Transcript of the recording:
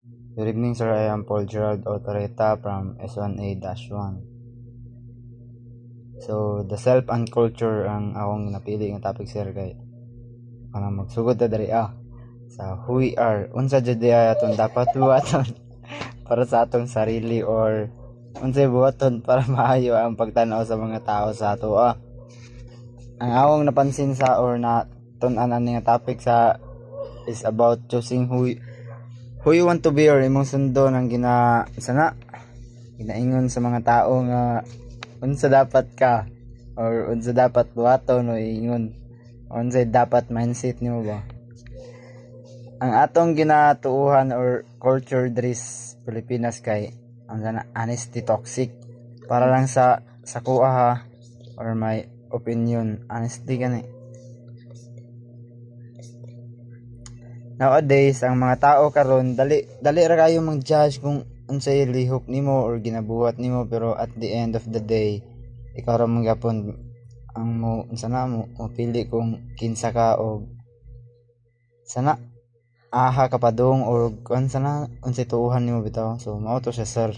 Good evening, sir. I am Paul Gerald Otoreta from S1A-1. So, the self and culture ang akong napili ng topic, sir, kay kanang magsugod ta diri sa who we are. Unsa jud atong dapat buhaton para sa atong sarili, or unsay buhaton para maayo ang pagtanaw sa mga tao sa ato. Ang akong napansin sa or na tun-an ani nga topic sa is about choosing who you want to be, or imong sundo ng ginaingon sa mga tao nga unsa dapat ka or unsa dapat buhaton o ingon, unsa dapat mindset nimo ba. Ang atong ginatuuhan or culture diri sa Pilipinas kay ang honesty toxic para lang sa kuha ha, or my opinion, honesty gani. Nowadays ang mga tao karon dali ra kayo mag-judge kung unsay lihok nimo or ginabuhat nimo, pero at the end of the day ikaw ra man gyapon ang mo pili kung kinsa ka o sana aha ka padung or kung sana unsay tuuhan nimo bitaw. So mao to siya, sir.